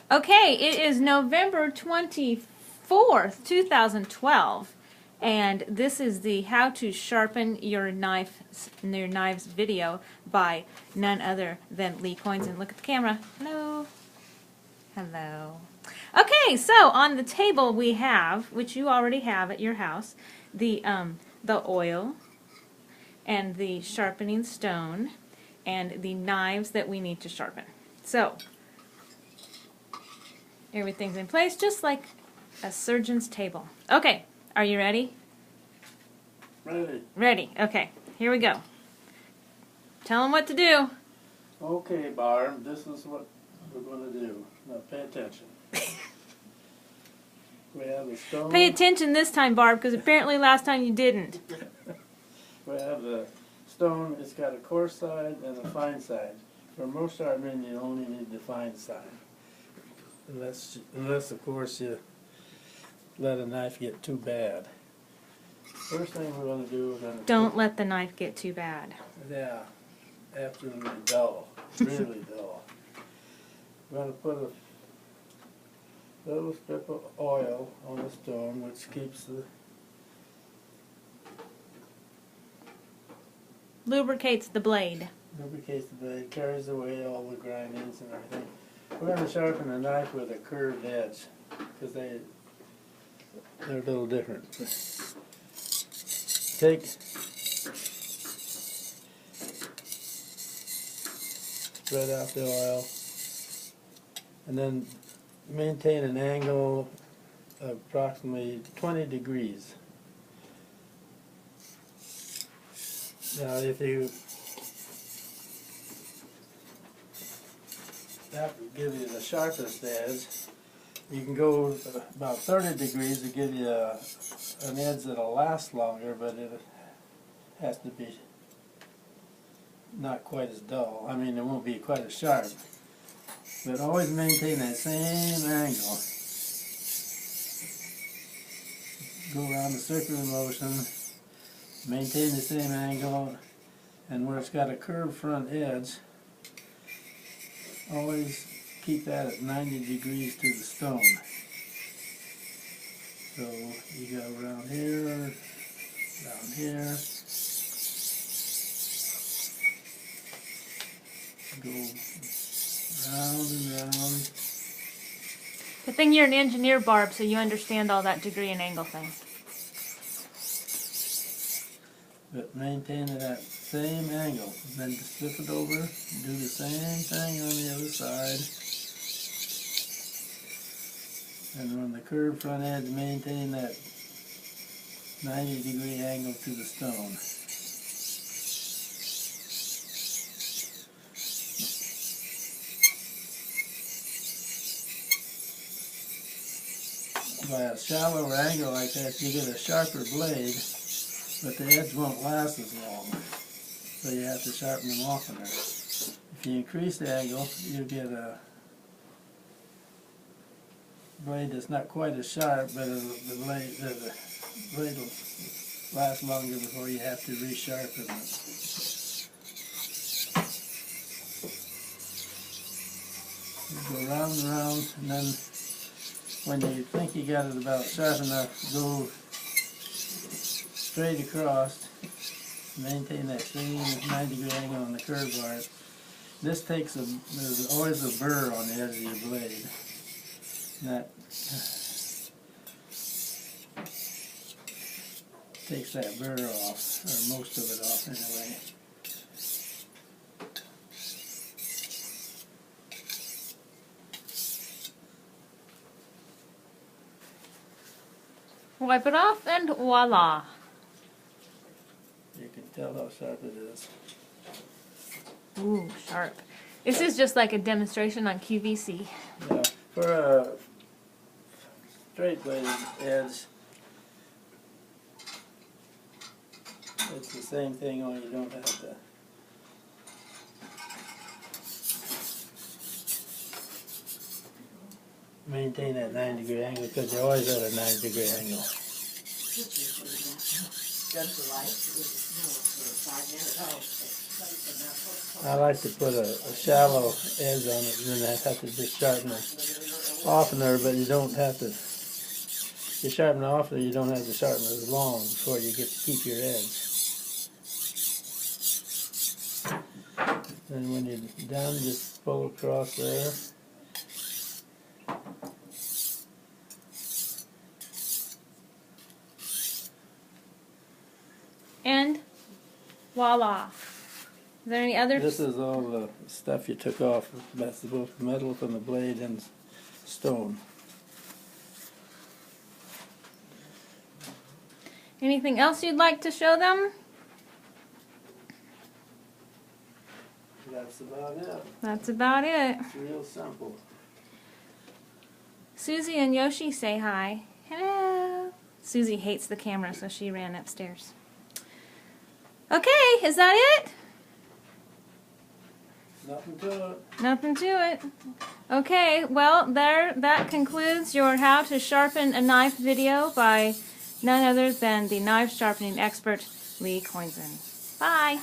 Okay, it is November 24th, 2012, and this is the How to Sharpen Your Knives video by none other than Lee Koinzan. Look at the camera. Hello. Hello. Okay, so on the table we have, which you already have at your house, the oil and the sharpening stone and the knives that we need to sharpen. So, everything's in place, just like a surgeon's table. Okay, are you ready? Ready. Ready. Okay, here we go. Tell them what to do. Okay, Barb, this is what we're going to do. Now pay attention. We have the stone. Pay attention this time, Barb, because apparently last time you didn't. We have the stone. It's got a coarse side and a fine side. For most sharpening, you only need the fine side. Unless of course, you let a knife get too bad. First thing we're going to do is Don't let the knife get too bad. Yeah, absolutely dull, really dull. We're going to put a little strip of oil on the stone, which keeps the Lubricates the blade. lubricates the blade, carries away all the grindings and everything. We're going to sharpen the knife with a curved edge because they're a little different. Spread out the oil, and then maintain an angle of approximately 20 degrees. Now if you that will give you the sharpest edge, you can go about 30 degrees to give you an edge that'll last longer, but it has to be not quite as dull. I mean, it won't be quite as sharp. But always maintain that same angle. Go around the circular motion, maintain the same angle, and where it's got a curved front edge, always keep that at 90 degrees to the stone. So you go around here, down here, go round and round. Good thing you're an engineer, Barb, so you understand all that degree and angle thing. But maintain it at the same angle. Then just flip it over, do the same thing on the other side. And on the curved front edge, maintain that 90-degree angle to the stone. By a shallower angle like that, you get a sharper blade, but the edge won't last as long. So you have to sharpen them oftener. If you increase the angle, you get a blade that's not quite as sharp, but the blade will last longer before you have to resharpen it. You go round and round, and then when you think you got it about sharp enough, go straight across, maintain that same 90-degree angle on the curved part. This there's always a burr on the edge of your blade. And that takes that burr off, or most of it off anyway. Wipe it off and voila. You can tell how sharp it is. Ooh, sharp. This is just like a demonstration on QVC. Yeah, for a straight bladed edge, it's the same thing, only you don't have to maintain that 90-degree angle because you're always at a 90-degree angle. I like to put a shallow edge on it and then I have to just sharpen it oftener, but you don't have to. You sharpen it oftener, you don't have to sharpen it as long before you get to keep your edge. And when you're done, just pull across there. And voila. Is there any other? This is all the stuff you took off. That's both metal from the blade and stone. Anything else you'd like to show them? That's about it. That's about it. It's real simple. Susie and Yoshi say hi. Hello. Susie hates the camera, so she ran upstairs. Okay, is that it? Nothing to it. Nothing to it. Okay, well, that concludes your How to Sharpen a Knife video by none other than the knife sharpening expert, Lee Koinzan. Bye.